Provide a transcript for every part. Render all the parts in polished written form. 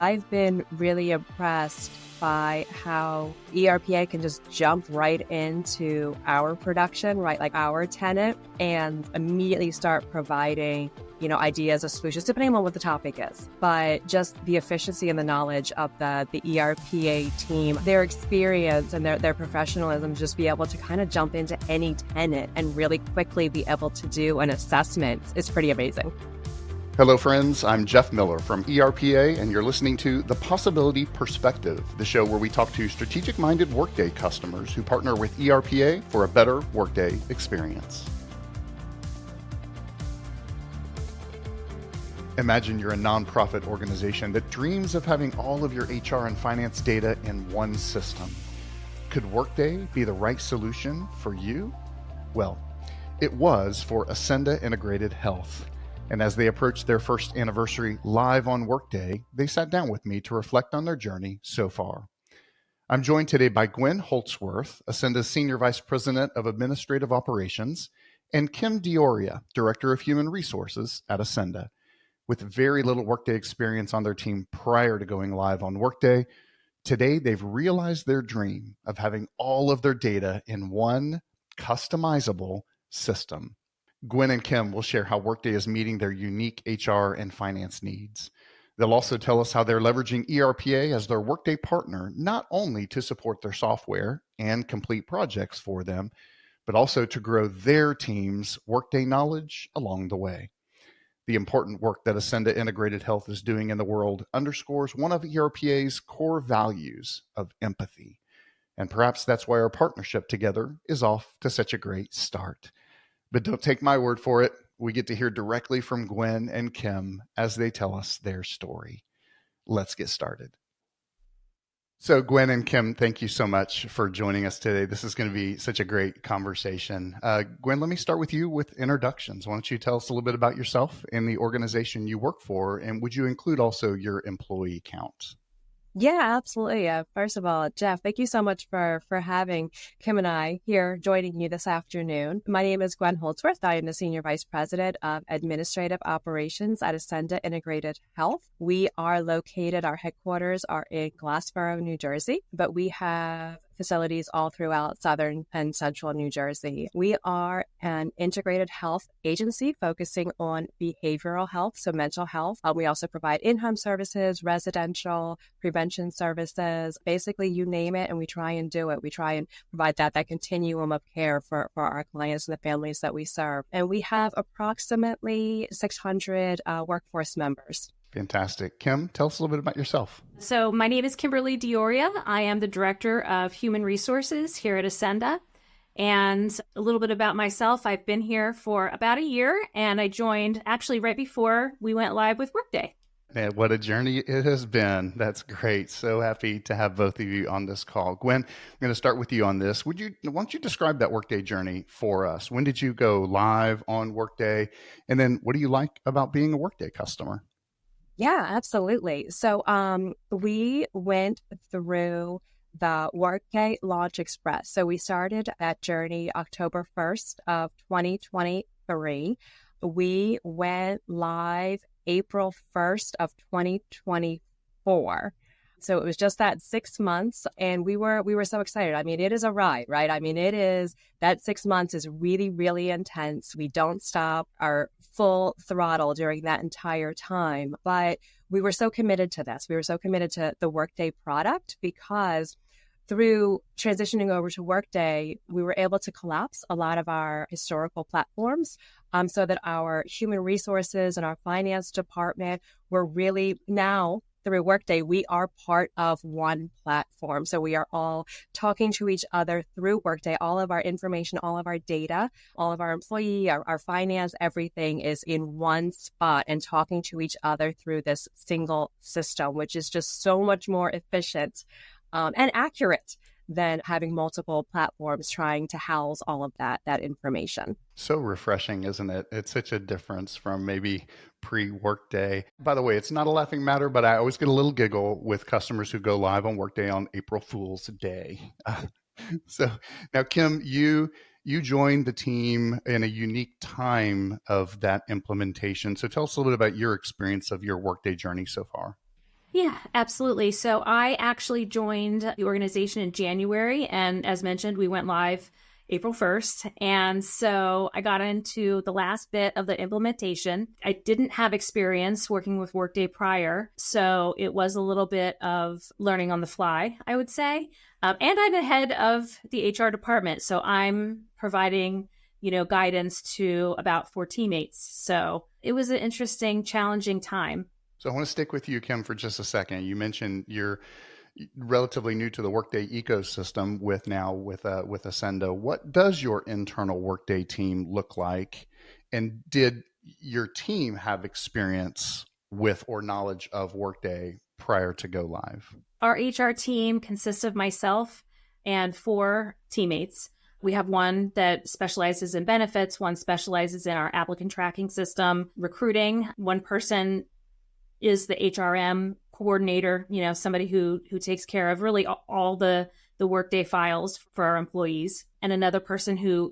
I've been really impressed by how ERPA can just jump right into our production, right? Like our tenant, and immediately start providing, ideas or solutions, depending on what the topic is. But just the efficiency and the knowledge of the ERPA team, their experience and their professionalism, just be able to kind of jump into any tenant and really quickly be able to do an assessment is pretty amazing. Hello, friends. I'm Jeff Miller from ERPA, and you're listening to The Possibility Perspective, the show where we talk to strategic-minded Workday customers who partner with ERPA for a better Workday experience. Imagine you're a nonprofit organization that dreams of having all of your HR and finance data in one system. Could Workday be the right solution for you? Well, it was for Acenda Integrated Health. And as they approached their first anniversary live on Workday, they sat down with me to reflect on their journey so far. I'm joined today by Gwen Houldsworth, Acenda's Senior Vice President of Administrative Operations, and Kim D'Auria, Director of Human Resources at Acenda. With very little Workday experience on their team prior to going live on Workday, today they've realized their dream of having all of their data in one customizable system. Gwen and Kim will share how Workday is meeting their unique HR and finance needs. They'll also tell us how they're leveraging ERPA as their Workday partner, not only to support their software and complete projects for them, but also to grow their team's Workday knowledge along the way. The important work that Acenda Integrated Health is doing in the world underscores one of ERPA's core values of empathy. And perhaps that's why our partnership together is off to such a great start. But don't take my word for it. We get to hear directly from Gwen and Kim as they tell us their story. Let's get started. So Gwen and Kim, thank you so much for joining us today. This is going to be such a great conversation. Gwen, let me start with you with introductions. Why don't you tell us a little bit about yourself and the organization you work for, and would you include also your employee count? Yeah, absolutely. First of all, Jeff, thank you so much for having Kim and I here joining you this afternoon. My name is Gwen Houldsworth. I am the Senior Vice President of Administrative Operations at Acenda Integrated Health. We are located, our headquarters are in Glassboro, New Jersey, but we have facilities all throughout southern and central New Jersey. We are an integrated health agency focusing on behavioral health, so mental health. We also provide in-home services, residential, prevention services, basically you name it, and we try and do it. We try and provide that continuum of care for our clients and the families that we serve. And we have approximately 600 workforce members. Fantastic. Kim, tell us a little bit about yourself. So my name is Kimberly D'Auria. I am the Director of Human Resources here at Acenda. And a little bit about myself, I've been here for about a year, and I joined actually right before we went live with Workday. And what a journey it has been. That's great. So happy to have both of you on this call. Gwen, I'm going to start with you on this. Why don't you describe that Workday journey for us? When did you go live on Workday? And then what do you like about being a Workday customer? Yeah, absolutely. So we went through the Workday Launch Express. So we started that journey October 1st of 2023. We went live April 1st of 2024. So it was just that 6 months, and we were so excited. I mean, it is a ride, right? I mean, that 6 months is really, really intense. We don't stop our full throttle during that entire time, but we were so committed to this. We were so committed to the Workday product because through transitioning over to Workday, we were able to collapse a lot of our historical platforms so that our human resources and our finance department were really now through Workday, we are part of one platform. So we are all talking to each other through Workday. All of our information, all of our data, all of our employee, our finance, everything is in one spot and talking to each other through this single system, which is just so much more efficient and accurate than having multiple platforms trying to house all of that information. So refreshing, isn't it? It's such a difference from maybe pre-Workday. By the way, it's not a laughing matter, but I always get a little giggle with customers who go live on Workday on April Fool's Day. So now, Kim, you joined the team in a unique time of that implementation. So tell us a little bit about your experience of your Workday journey so far. Yeah, absolutely. So I actually joined the organization in January. And as mentioned, we went live April 1st. And so I got into the last bit of the implementation. I didn't have experience working with Workday prior. So it was a little bit of learning on the fly, I would say. And I'm the head of the HR department. So I'm providing guidance to about 4 teammates. So it was an interesting, challenging time. So I want to stick with you, Kim, for just a second. You mentioned you're relatively new to the Workday ecosystem with Acenda. What does your internal Workday team look like? And did your team have experience with or knowledge of Workday prior to go live? Our HR team consists of myself and 4 teammates. We have one that specializes in benefits, one specializes in our applicant tracking system, recruiting. One person is the HRM coordinator, somebody who takes care of really all the Workday files for our employees. And another person who,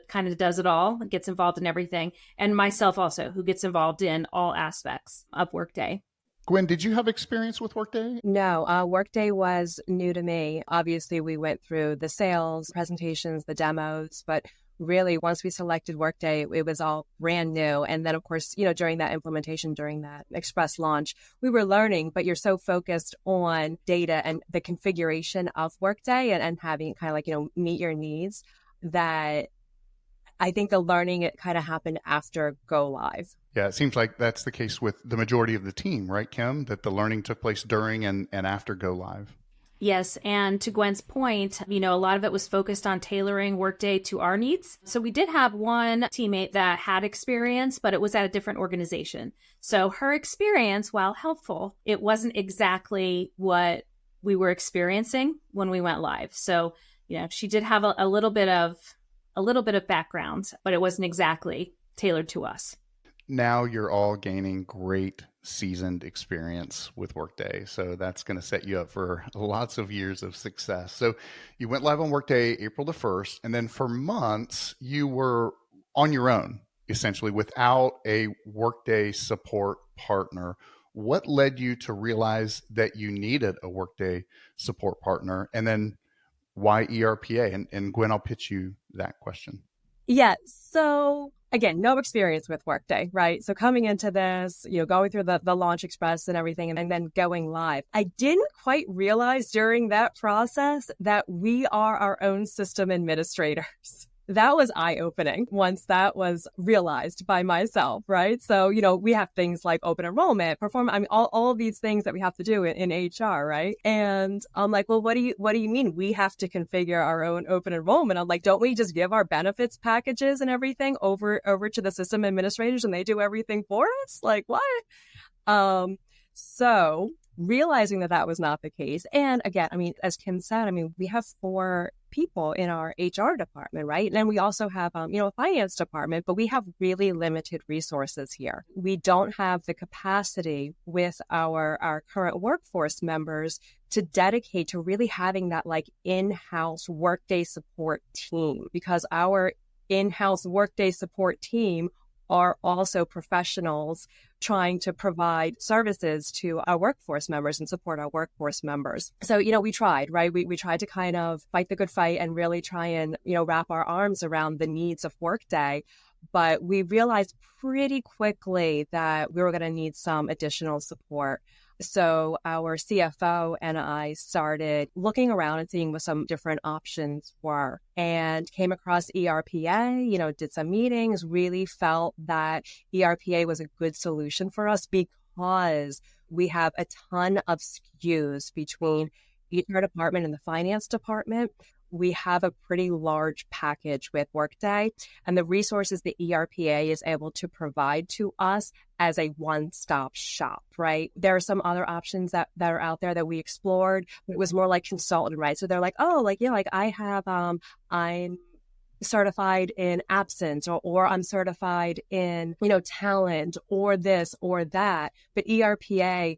kind of does it all, gets involved in everything. And myself also, who gets involved in all aspects of Workday. Gwen, did you have experience with Workday? No, Workday was new to me. Obviously, we went through the sales presentations, the demos, but really, once we selected Workday, it was all brand new. And then, of course, during that implementation, during that express launch, we were learning, but you're so focused on data and the configuration of Workday and having it kind of meet your needs that I think the learning, it kind of happened after go live. Yeah, it seems like that's the case with the majority of the team, right, Kim? That the learning took place during and after go live. Yes. And to Gwen's point, a lot of it was focused on tailoring Workday to our needs. So we did have one teammate that had experience, but it was at a different organization. So her experience, while helpful, it wasn't exactly what we were experiencing when we went live. So, she did have a little bit of background, but it wasn't exactly tailored to us. Now you're all gaining great seasoned experience with Workday. So that's going to set you up for lots of years of success. So you went live on Workday April the 1st, and then for months you were on your own, essentially without a Workday support partner. What led you to realize that you needed a Workday support partner? And then why ERPA? And Gwen, I'll pitch you that question. Yeah. So again, no experience with Workday, right? So coming into this, going through the launch express and everything, and then going live, I didn't quite realize during that process that we are our own system administrators. That was eye-opening once that was realized by myself, right? So, we have things like open enrollment, all of these things that we have to do in HR, right? And I'm like, well, what do you mean we have to configure our own open enrollment? I'm like, don't we just give our benefits packages and everything over to the system administrators and they do everything for us? Like, what? So realizing that was not the case. And again, as Kim said, we have 4 people in our HR department, right? And then we also have, a finance department, but we have really limited resources here. We don't have the capacity with our current workforce members to dedicate to really having that in-house Workday support team, because our in-house Workday support team are also professionals trying to provide services to our workforce members and support our workforce members. So, we tried, right? We tried to kind of fight the good fight and really try and, wrap our arms around the needs of Workday. But we realized pretty quickly that we were going to need some additional support. So our CFO and I started looking around and seeing what some different options were, and came across ERPA, did some meetings, really felt that ERPA was a good solution for us because we have a ton of SKUs between HR department and the finance department. We have a pretty large package with Workday, and the resources that ERPA is able to provide to us as a one-stop shop, right? There are some other options that are out there that we explored. It was more like consultant, right? So they're like, I have, I'm certified in absence or I'm certified in, talent or this or that. But ERPA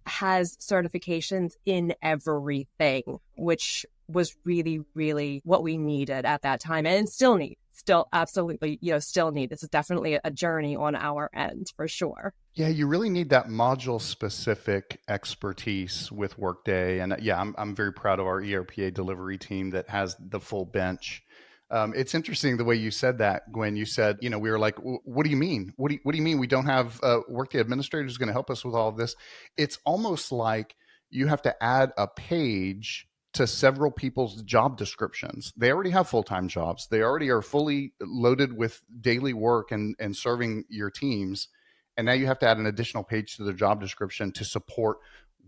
has certifications in everything, which was really, really what we needed at that time and still need. still absolutely, still need. This is definitely a journey on our end for sure. Yeah, you really need that module specific expertise with Workday. And yeah, I'm very proud of our ERPA delivery team that has the full bench. It's interesting the way you said that, Gwen. You said, we were like, what do you mean? What do you mean we don't have Workday administrators going to help us with all of this? It's almost like you have to add a page to several people's job descriptions. They already have full-time jobs. They already are fully loaded with daily work and serving your teams. And now you have to add an additional page to their job description to support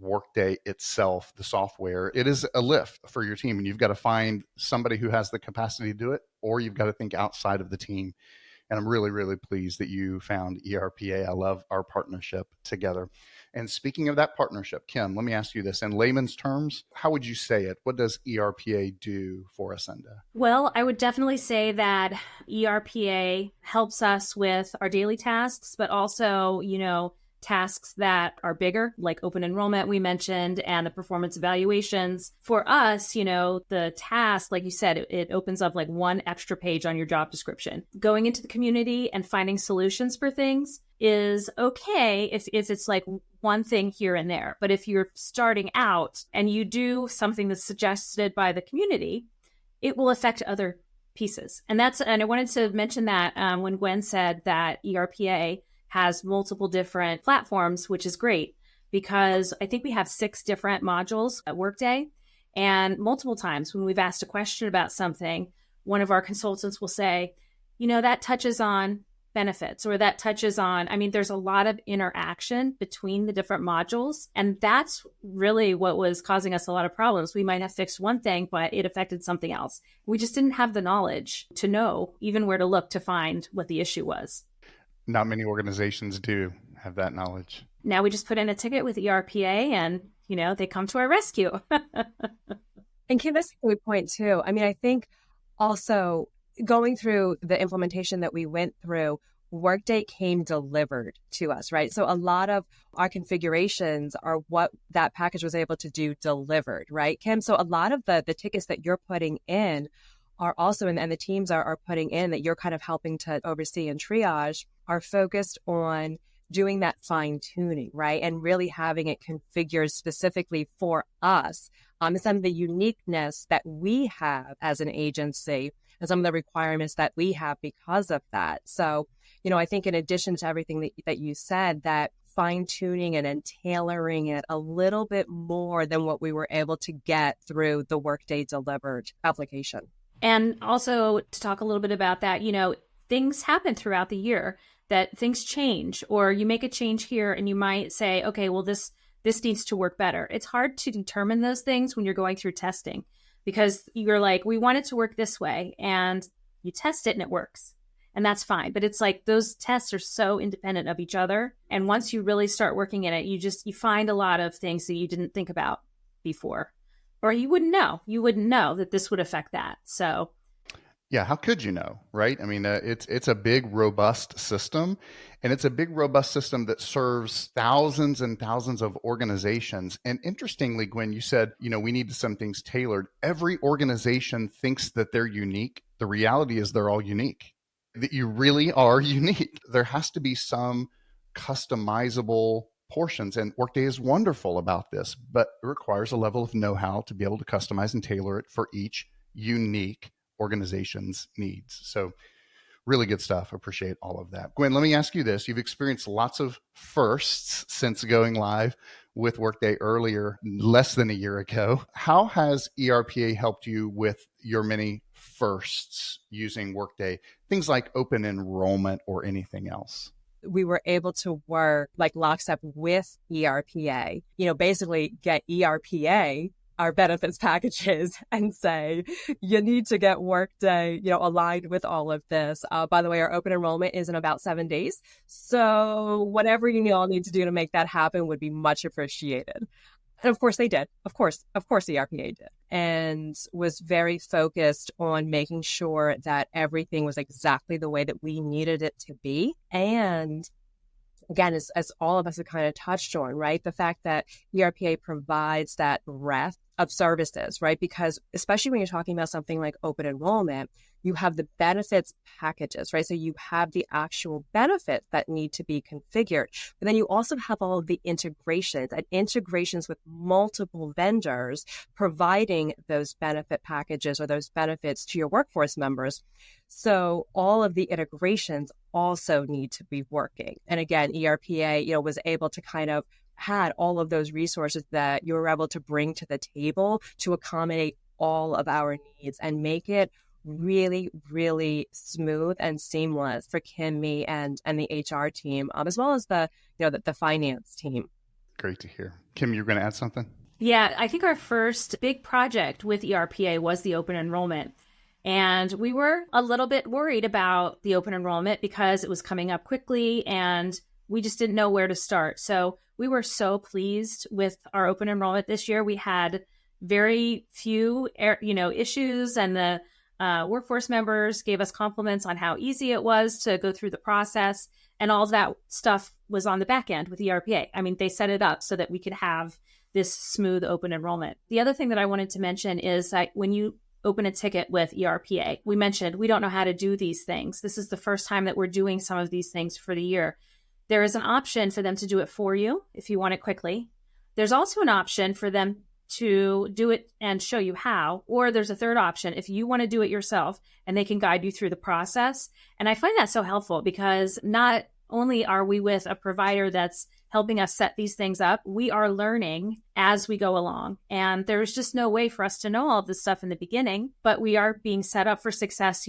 Workday itself, the software. It is a lift for your team, and you've got to find somebody who has the capacity to do it, or you've got to think outside of the team. And I'm really, really pleased that you found ERPA. I love our partnership together. And speaking of that partnership, Kim, let me ask you this. In layman's terms, how would you say it? What does ERPA do for Acenda? Well, I would definitely say that ERPA helps us with our daily tasks, but also, tasks that are bigger, like open enrollment we mentioned, and the performance evaluations. For us, the task, like you said, it opens up like one extra page on your job description. Going into the community and finding solutions for things is okay if it's like one thing here and there. But if you're starting out and you do something that's suggested by the community, it will affect other pieces. And I wanted to mention that when Gwen said that ERPA has multiple different platforms, which is great because I think we have 6 different modules at Workday. And multiple times when we've asked a question about something, one of our consultants will say, that touches on benefits, or that touches on, there's a lot of interaction between the different modules. And that's really what was causing us a lot of problems. We might have fixed one thing, but it affected something else. We just didn't have the knowledge to know even where to look to find what the issue was. Not many organizations do have that knowledge. Now we just put in a ticket with ERPA and, they come to our rescue. And Kim, that's a good point too. I think also going through the implementation that we went through, Workday came delivered to us, right? So a lot of our configurations are what that package was able to do delivered, right, Kim? So a lot of the tickets that you're putting in are also, and the teams are putting in that you're kind of helping to oversee and triage, are focused on doing that fine tuning, right? And really having it configured specifically for us. And some of the uniqueness that we have as an agency and some of the requirements that we have because of that. So, I think in addition to everything that you said, that fine tuning it and tailoring it a little bit more than what we were able to get through the Workday delivered application. And also to talk a little bit about that, things happen throughout the year, that things change, or you make a change here and you might say, okay, well, this needs to work better. It's hard to determine those things when you're going through testing because you're like, we want it to work this way, and you test it and it works. And that's fine. But it's like those tests are so independent of each other. And once you really start working in it, you find a lot of things that you didn't think about before. Or you wouldn't know that this would affect that. So, yeah, how could you know, right? It's a big, robust system, and it's a big, robust system that serves thousands and thousands of organizations. And interestingly, Gwen, you said, we need some things tailored. Every organization thinks that they're unique. The reality is they're all unique, that you really are unique. There has to be some customizable portions, and Workday is wonderful about this, but it requires a level of know-how to be able to customize and tailor it for each unique organization's needs. So really good stuff. Appreciate all of that. Gwen, let me ask you this. You've experienced lots of firsts since going live with Workday earlier, less than a year ago. How has ERPA helped you with your many firsts using Workday? Things like open enrollment or anything else? We were able to work like lockstep with ERPA, basically get ERPA our benefits packages and say, you need to get Workday, aligned with all of this. By the way, our open enrollment is in about 7 days. So whatever you all need to do to make that happen would be much appreciated. And of course they did. Of course, ERPA did. And was very focused on making sure that everything was exactly the way that we needed it to be. And again, as all of us have kind of touched on, right? The fact that ERPA provides that breadth of services, right? Because especially when you're talking about something like open enrollment, you have the benefits packages, right? So you have the actual benefits that need to be configured. But then you also have all of the integrations and integrations with multiple vendors providing those benefit packages or those benefits to your workforce members. So all of the integrations also need to be working. And again, ERPA, was able to kind of had all of those resources that you were able to bring to the table to accommodate all of our needs and make it really, really smooth and seamless for Kim, me, and the HR team, as well as the finance team. Great to hear. Kim, you're going to add something? Yeah, I think our first big project with ERPA was the open enrollment. And we were a little bit worried about the open enrollment because it was coming up quickly and we just didn't know where to start. So we were so pleased with our open enrollment this year. We had very few, issues, and the workforce members gave us compliments on how easy it was to go through the process. And all of that stuff was on the back end with ERPA. I mean, they set it up so that we could have this smooth open enrollment. The other thing that I wanted to mention is that when you open a ticket with ERPA, we mentioned we don't know how to do these things. This is the first time that we're doing some of these things for the year. There is an option for them to do it for you if you want it quickly. There's also an option for them to do it and show you how, or there's a third option if you want to do it yourself and they can guide you through the process. And I find that so helpful because not only are we with a provider that's helping us set these things up, we are learning as we go along. And there's just no way for us to know all of this stuff in the beginning, but we are being set up for success,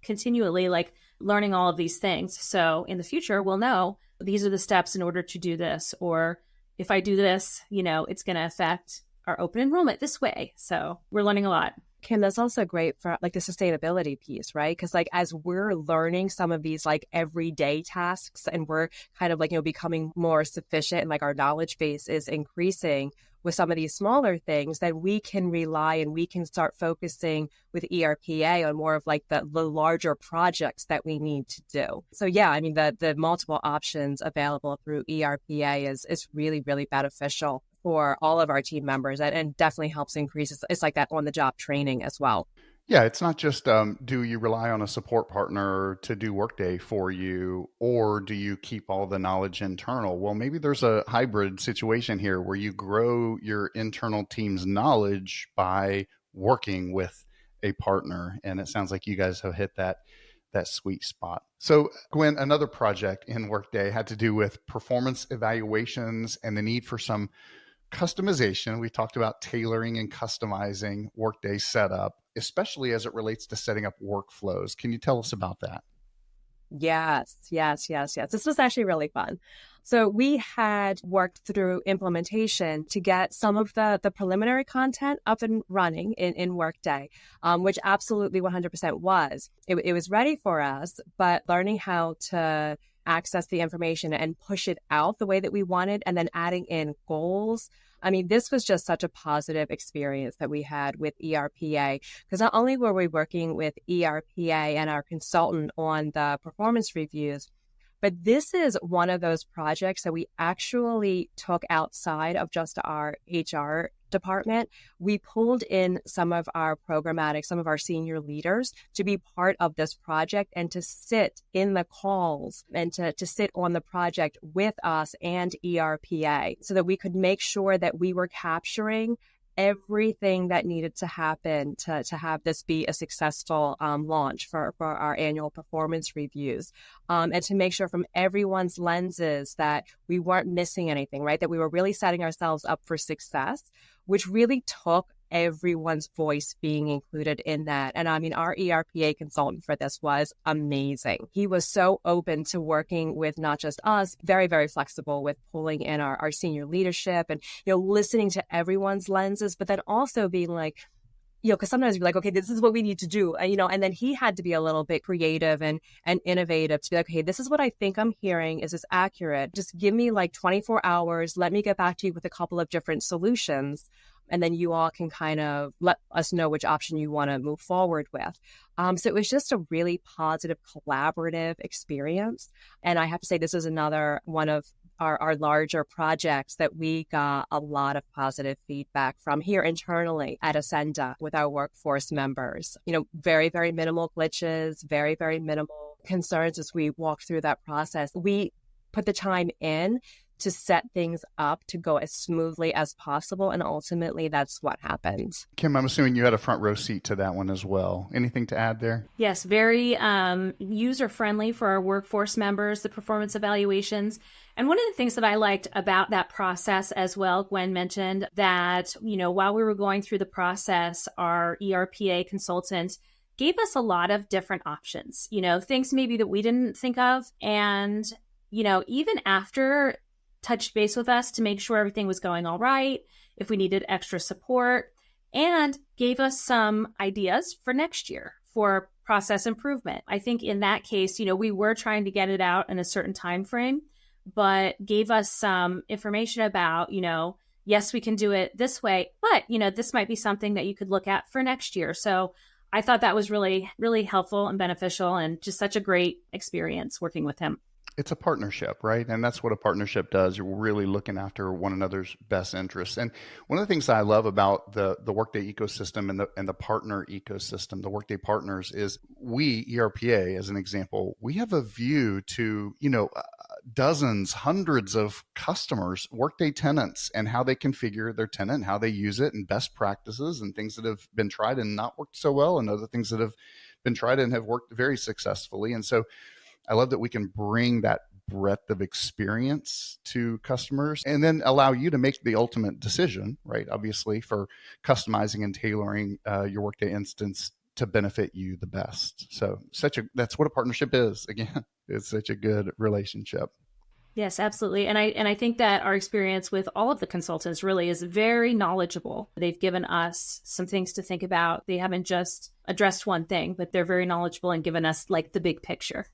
continually, like learning all of these things. So in the future, we'll know these are the steps in order to do this, or if I do this, it's going to affect our open enrollment this way. So we're learning a lot. Kim, that's also great for like the sustainability piece, right? Because like as we're learning some of these like everyday tasks and we're kind of like, becoming more sufficient and like our knowledge base is increasing with some of these smaller things, then we can rely and we can start focusing with ERPA on more of like the larger projects that we need to do. So yeah, I mean, the multiple options available through ERPA is really, really beneficial for all of our team members and definitely helps increase. It's like that on-the-job training as well. Yeah, it's not just do you rely on a support partner to do Workday for you, or do you keep all the knowledge internal? Well, maybe there's a hybrid situation here where you grow your internal team's knowledge by working with a partner. And it sounds like you guys have hit that sweet spot. So Gwen, another project in Workday had to do with performance evaluations and the need for some customization. We talked about tailoring and customizing Workday setup, especially as it relates to setting up workflows. Can you tell us about that? Yes. This was actually really fun. So we had worked through implementation to get some of the preliminary content up and running in Workday, which absolutely 100% was. It was ready for us, but learning how to access the information and push it out the way that we wanted, and then adding in goals. I mean, this was just such a positive experience that we had with ERPA, because not only were we working with ERPA and our consultant on the performance reviews, but this is one of those projects that we actually took outside of just our HR department. We pulled in some of our some of our senior leaders to be part of this project and to sit in the calls and to sit on the project with us and ERPA so that we could make sure that we were capturing everything that needed to happen to have this be a successful launch for our annual performance reviews, and to make sure from everyone's lenses that we weren't missing anything, right? That we were really setting ourselves up for success, which really took everyone's voice being included in that. And I mean, our ERPA consultant for this was amazing. He was so open to working with not just us, very, very flexible with pulling in our senior leadership and, listening to everyone's lenses, but then also being like, because sometimes you're like, okay, this is what we need to do, and then he had to be a little bit creative and innovative to be like, okay, this is what I think I'm hearing. Is this accurate? Just give me like 24 hours. Let me get back to you with a couple of different solutions. And then you all can kind of let us know which option you want to move forward with. So it was just a really positive, collaborative experience. And I have to say, this is another one of our larger projects that we got a lot of positive feedback from here internally at Acenda with our workforce members. Very, very minimal glitches, very, very minimal concerns as we walk through that process. We put the time in to set things up to go as smoothly as possible. And ultimately, that's what happened. Kim, I'm assuming you had a front row seat to that one as well. Anything to add there? Yes, very user-friendly for our workforce members, the performance evaluations. And one of the things that I liked about that process as well, Gwen mentioned that, while we were going through the process, our ERPA consultant gave us a lot of different options, things maybe that we didn't think of. And, even after touched base with us to make sure everything was going all right, if we needed extra support, and gave us some ideas for next year for process improvement. I think in that case, we were trying to get it out in a certain time frame, but gave us some information about, yes, we can do it this way, but, this might be something that you could look at for next year. So I thought that was really, really helpful and beneficial and just such a great experience working with him. It's a partnership, right? And that's what a partnership does. You're really looking after one another's best interests. And one of the things that I love about the Workday ecosystem and the partner ecosystem, the Workday partners, is we, ERPA, as an example, we have a view to, dozens, hundreds of customers, Workday tenants, and how they configure their tenant and how they use it, and best practices and things that have been tried and not worked so well, and other things that have been tried and have worked very successfully. And so I love that we can bring that breadth of experience to customers and then allow you to make the ultimate decision, right? Obviously, for customizing and tailoring your Workday instance to benefit you the best. So that's what a partnership is. Again, it's such a good relationship. Yes, absolutely. And I think that our experience with all of the consultants really is very knowledgeable. They've given us some things to think about. They haven't just addressed one thing, but they're very knowledgeable and given us like the big picture.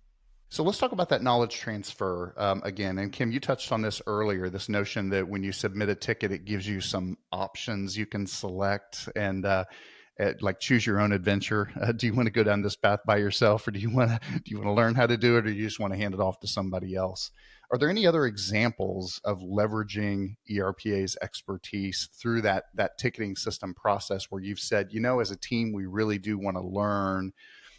So let's talk about that knowledge transfer again. And Kim, you touched on this earlier, this notion that when you submit a ticket, it gives you some options you can select and like choose your own adventure. Do you want to go down this path by yourself, or do you want to learn how to do it, or do you just want to hand it off to somebody else? Are there any other examples of leveraging ERPA's expertise through that ticketing system process where you've said, as a team, we really do want to learn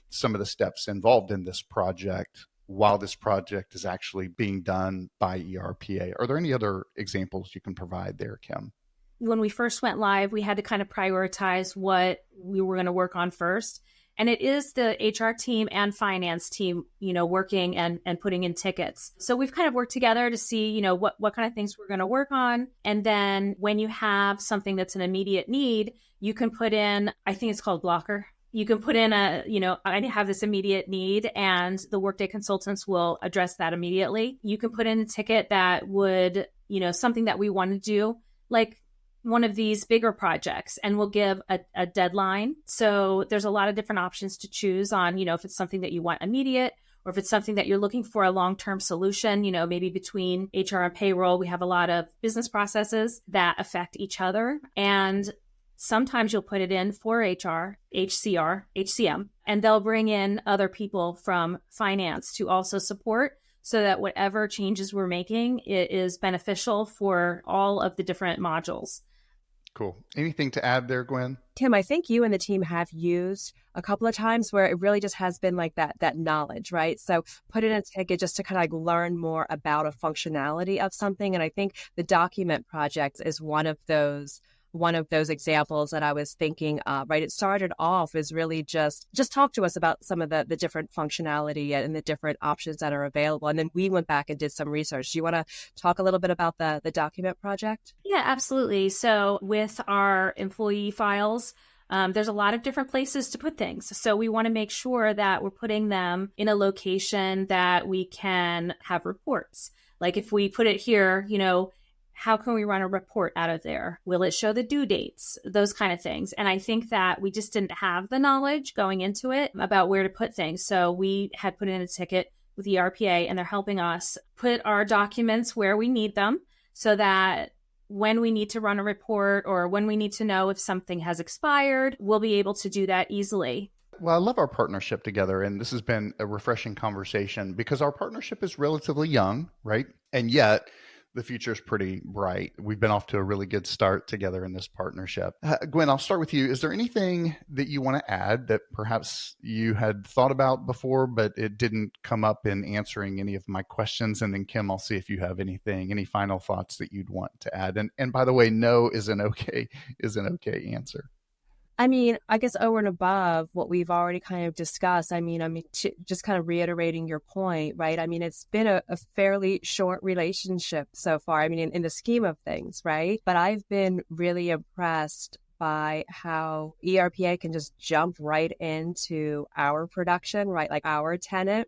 some of the steps involved in this project while this project is actually being done by ERPA? Are there any other examples you can provide there, Kim? When we first went live, we had to kind of prioritize what we were going to work on first. And it is the HR team and finance team, working and putting in tickets. So we've kind of worked together to see, what kind of things we're going to work on. And then when you have something that's an immediate need, you can put in, I think it's called blocker. You can put in I have this immediate need, and the Workday consultants will address that immediately. You can put in a ticket that would, something that we want to do, like one of these bigger projects, and we'll give a deadline. So there's a lot of different options to choose on, if it's something that you want immediate, or if it's something that you're looking for a long-term solution, maybe between HR and payroll. We have a lot of business processes that affect each other. And sometimes you'll put it in for HR, HCR, HCM, and they'll bring in other people from finance to also support, so that whatever changes we're making, it is beneficial for all of the different modules. Cool. Anything to add there, Gwen? Kim, I think you and the team have used a couple of times where it really just has been like that knowledge, right? So put in a ticket just to kind of like learn more about a functionality of something. And I think the document project is one of those examples that I was thinking of, right? It started off as really just talk to us about some of the different functionality and the different options that are available. And then we went back and did some research. Do you want to talk a little bit about the document project? Yeah, absolutely. So with our employee files, there's a lot of different places to put things. So we want to make sure that we're putting them in a location that we can have reports. Like if we put it here, how can we run a report out of there? Will it show the due dates? Those kind of things. And I think that we just didn't have the knowledge going into it about where to put things. So we had put in a ticket with the ERPA, and they're helping us put our documents where we need them, so that when we need to run a report or when we need to know if something has expired, we'll be able to do that easily. Well, I love our partnership together, and this has been a refreshing conversation because our partnership is relatively young, right? And yet the future's pretty bright. We've been off to a really good start together in this partnership. Gwen, I'll start with you. Is there anything that you want to add that perhaps you had thought about before, but it didn't come up in answering any of my questions? And then Kim, I'll see if you have any final thoughts that you'd want to add. And by the way, no is an okay answer. I mean, I guess over and above what we've already kind of discussed, just kind of reiterating your point, right? I mean, it's been a fairly short relationship so far. I mean, in the scheme of things, right? But I've been really impressed by how ERPA can just jump right into our production, right? Like our tenant,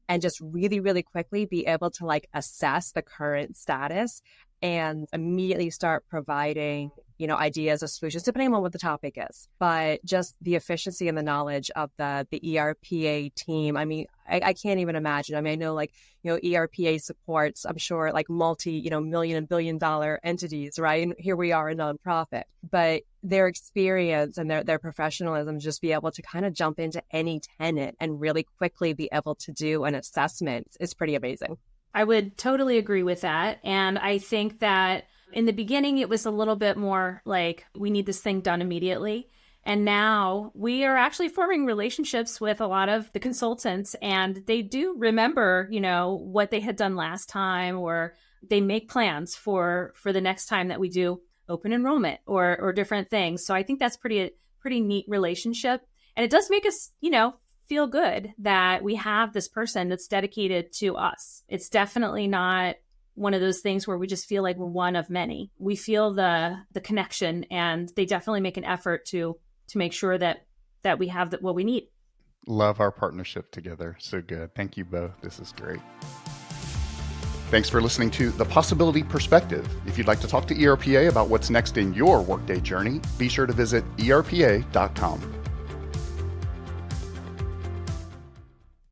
and just really, really quickly be able to like assess the current status and immediately start providing, ideas or solutions, depending on what the topic is. But just the efficiency and the knowledge of the ERPA team. I mean, I can't even imagine. I mean, I know ERPA supports, I'm sure, like multi, million and billion dollar entities, right? And here we are, a nonprofit. But their experience and their professionalism, just be able to kind of jump into any tenant and really quickly be able to do an assessment is pretty amazing. I would totally agree with that. And I think that in the beginning, it was a little bit more like, we need this thing done immediately. And now we are actually forming relationships with a lot of the consultants, and they do remember, what they had done last time, or they make plans for the next time that we do open enrollment or different things. So I think that's pretty neat relationship. And it does make us, feel good that we have this person that's dedicated to us. It's definitely not one of those things where we just feel like we're one of many. We feel the connection, and they definitely make an effort to make sure that we have what we need. Love our partnership together. So good. Thank you both. This is great. Thanks for listening to The Possibility Perspective. If you'd like to talk to ERPA about what's next in your Workday journey, be sure to visit ERPA.com.